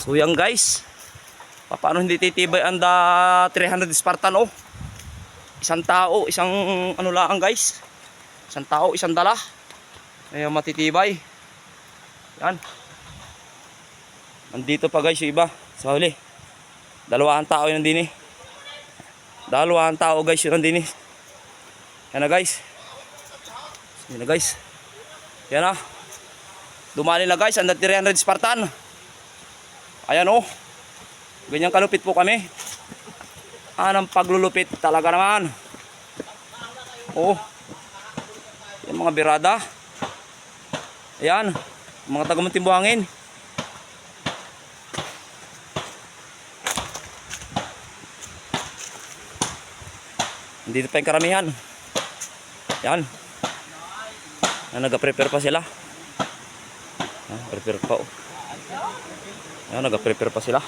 So yan guys, paano hindi titibay ang 300 Spartan oh. Isang tao, isang ano lang guys. Isang tao, isang dala. Ayan matitibay. Yan. Nandito pa guys yung iba sa huli. Dalawang tao yun nandini. Dalawang tao guys yun nandini. Yan na guys. Yan na guys. Yan na. Dumali na guys ang 300 Spartan. Ayan oh. Ganyan kalupit po kami. Anong paglulupit talaga naman. Oh. Yung mga birada. Ayan. Mga taga-Munting Buhangin. Dito pa yung karamihan. Yan. Nag-prepare pa sila. Prepare pa oh. Yan, nag-prepare pa sila.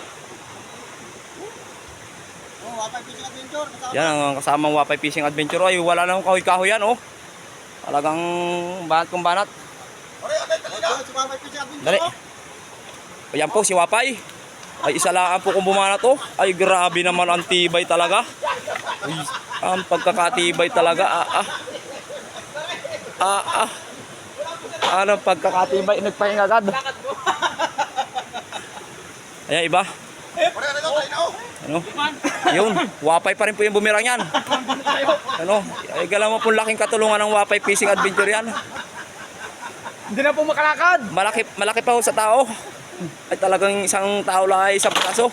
Yan ang kasamang Wapay Fishing Adventure. Ay, wala nang kahoy-kahoy yan oh. Talagang banat kung banat. Dali. Ayan po si Wapay. Ay, isa lang po kung bumanat oh. Ay, grabe naman ang tibay talaga. Ay, ang pagkakatibay talaga. Ano pagkakatibay? Nagpahinga agad. Ayan, iba. Ano? Yun, Wapay pa rin po yung bumirang yan. Ano? Ay, gala mo po laking katulungan ng Wapay Fishing Adventure yan. Hindi na po makalakad. Malaki pa ho sa tao. Ay talagang isang tao lang ay isang praso.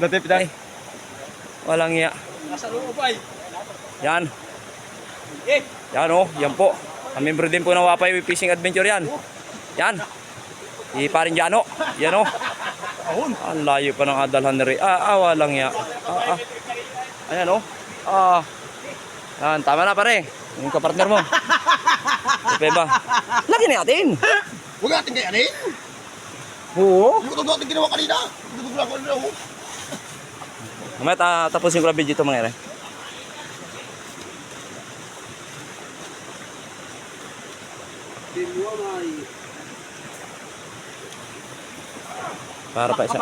Ay, walang iya. Nasa loob ay. Yan. Yan oh, yan po. Ang member din po ng Wapay Fishing Adventure yan. Yan. Iparin Jano. Yan oh. Ang layo pa ng adalhan na rin. Walang iya. Ayan oh. Yan, tama na pare. Yung kapartner mo. Ito ba? Lagi natin. Huwag natin kayanin. Oo. Yung ito natin ginawa kanina. Mamaya tapusin ko lang video ito mga ere. Para pa isa.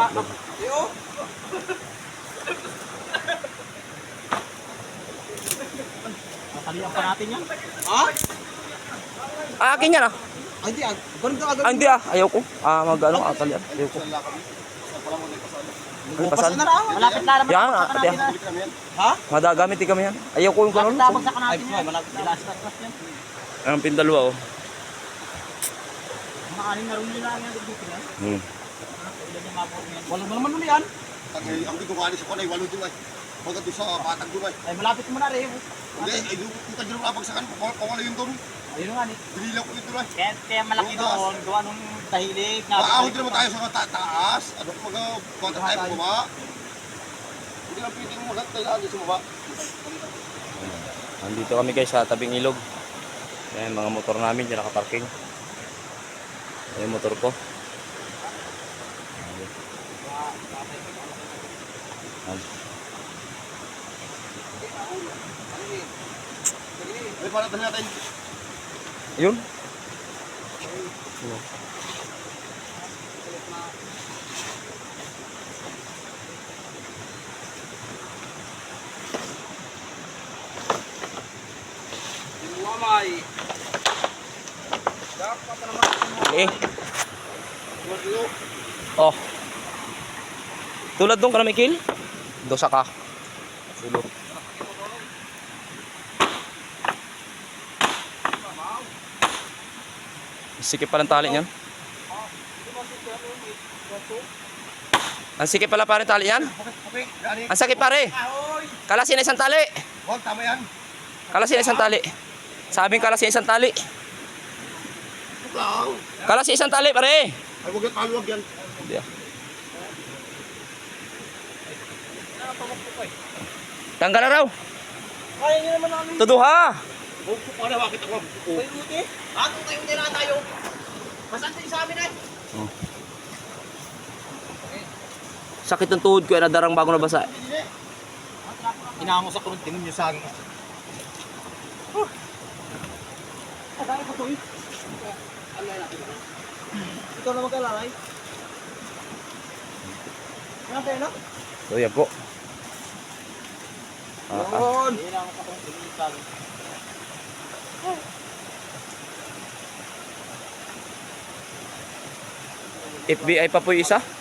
Matalian pa natin yan. Ha? Akin yan ah. Ay, hindi ah. Ganun ka Hindi ah. Ayaw ko. Mag-ano atalian. Ayaw ko. Ano pasan? Malapit na naman. Yan ah. Ha? Madagamit din kami yan. Ayaw ko yung kanon. Tapos sa natin yan. Malapit na last yan. Ang pindalwa oh. Mga aning na room nila yan. Walang naman nun yan. Ang ginawa sa kanay, walo doon ay. Huwag doon sa batang doon ay. Ay, malapit mo na rin. Hindi, ay kita dyan ang abagsakan. Kung ano yung doon. Ayun nga ni. Binilang ko dito ay. Kaya malaki doon. Gawa nung tahilig. Maahon din naman tayo sa taas. Ano kung mga tayo bumaba. Hindi lang pwede mo lahat tayo lagi sa baba. Nandito kami guys sa tabing ilog. Ayan mga motor namin dyan nakaparking. Ayan yung motor ko. May paratan natin. Yun. Oh. Tulad doon ka na Mikil? Dosa ka. Dulo. Sikip pa ng tali niyan. Ang sikip pala pare tali yan. Ang sakit pare. Kalasin na isang tali. Huwag, tama yan. Kalasin na isang tali. Sabing kalasin isang tali. Kalasin isang tali pare. Ay, huwag yan, paluwag yan. Hindi ah. Tanggal na raw. Kaya nyo naman namin. Tuduha. Huwag ko pala, bakit ako? Tayo buti. Kung tayo nila tayo. Masan tayo sa amin ay. Sakit ng tuhod ko, nadarang bago nabasa. Inangos ako ng tingin nyo sa akin. Kaya ko to eh. Ikaw na mag-alalay. Yan tayo na. So yan po. Yun. Hindi lang ako kung tumitan. FBI pa po yung isa.